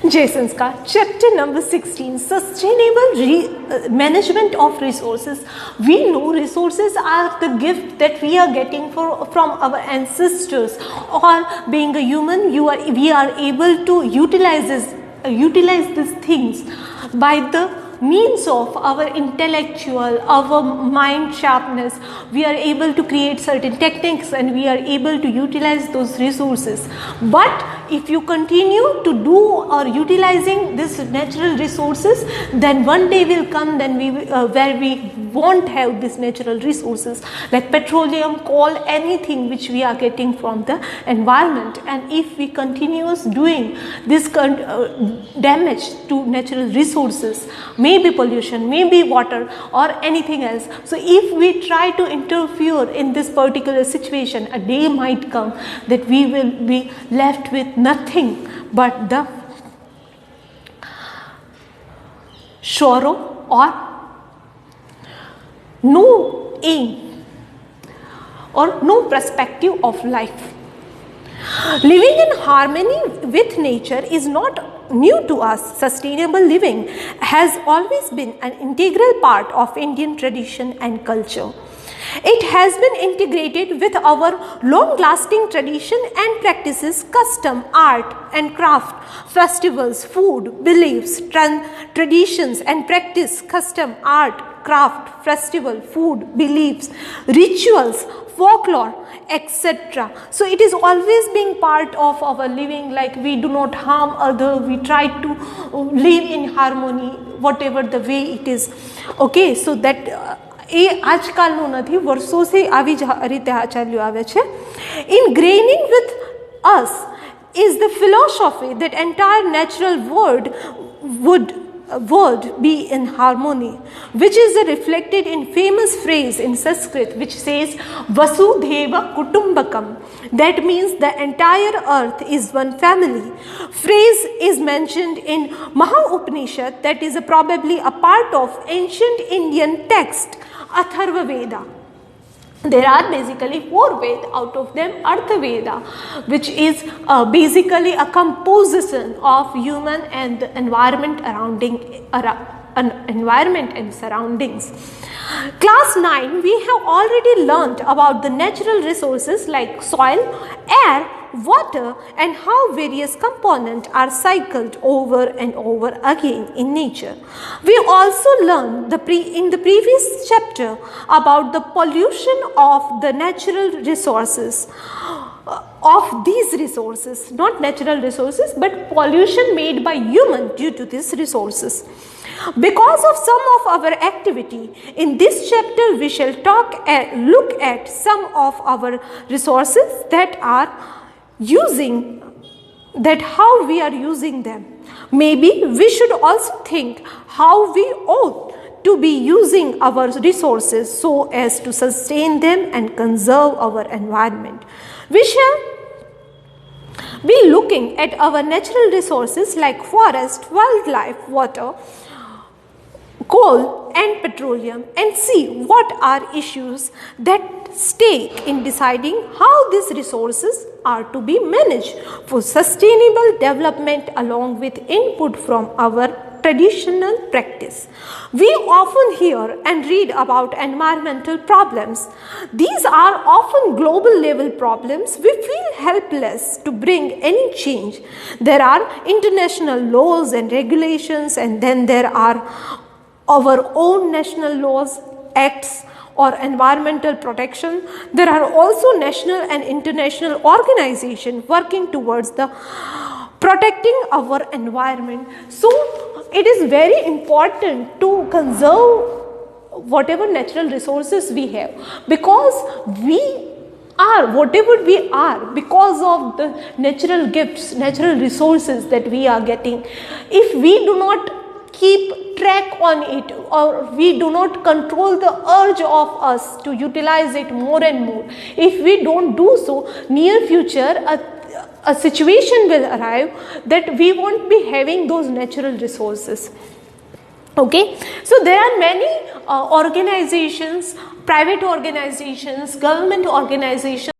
Jai Sanskar, chapter number 16, sustainable management of resources. We know resources are the gift that we are getting from our ancestors, or being a human, we are able to utilize these things by the means of our intellectual, our mind sharpness. We are able to create certain techniques and we are able to utilize those resources. But if you continue to do or utilizing these natural resources, then one day will come then where we won't have these natural resources like petroleum, coal, anything which we are getting from the environment. And if we continue doing this damage to natural resources, maybe pollution, maybe water or anything else. So if we try to interfere in this particular situation, a day might come that we will be left with nothing but the sorrow or no aim or no perspective of life. Living in harmony with nature is not new to us. Sustainable living has always been an integral part of Indian tradition and culture. It has been integrated with our long-lasting tradition and practices, custom, art and craft, festivals, food, beliefs, traditions and practice, custom, art, craft, festival, food, beliefs, rituals, folklore, etc. So it is always being part of our living, like we do not harm other, we try to live in harmony whatever the way it is. Okay, so that એ આજકાલનું નથી, વર્ષોથી આવી જ રીતે ચાલ્યું આવે છે. Ingraining with us is the philosophy that entire natural world would be in harmony, which is reflected in famous phrase in Sanskrit which says Vasudhaiva Kutumbakam. That means the entire earth is one family. Phrase is mentioned in Maha Upanishad, that is probably a part of ancient Indian text Atharva Veda. There are basically 4 Vedas, out of them Artha Veda, which is basically a composition of human and the environment environment and surroundings. Class 9, we have already learnt about the natural resources like soil, air, water and how various components are cycled over and over again in nature. We also learned in the previous chapter about the pollution of the natural resources, of these resources, not natural resources but pollution made by human due to these resources. Because of some of our activity, in this chapter we shall look at some of our resources that are how we are using them. Maybe we should also think how we ought to be using our resources so as to sustain them and conserve our environment. We shall be looking at our natural resources like forest, wildlife, water, coal and petroleum, and see what are issues that stake in deciding how these resources are to be managed for sustainable development along with input from our traditional practice. We often hear and read about environmental problems. These are often global level problems. We feel helpless to bring any change. There are international laws and regulations, and then there are our own national laws, acts or environmental protection. There are also national and international organizations working towards the protecting our environment. So it is very important to conserve whatever natural resources we have, because we are whatever we are because of the natural gifts, natural resources that we are getting. If we do not keep track on it, or we do not control the urge of us to utilize it more and more, if we don't do so, near future a situation will arrive that we won't be having those natural resources. Okay, so there are many organizations, private organizations, government organizations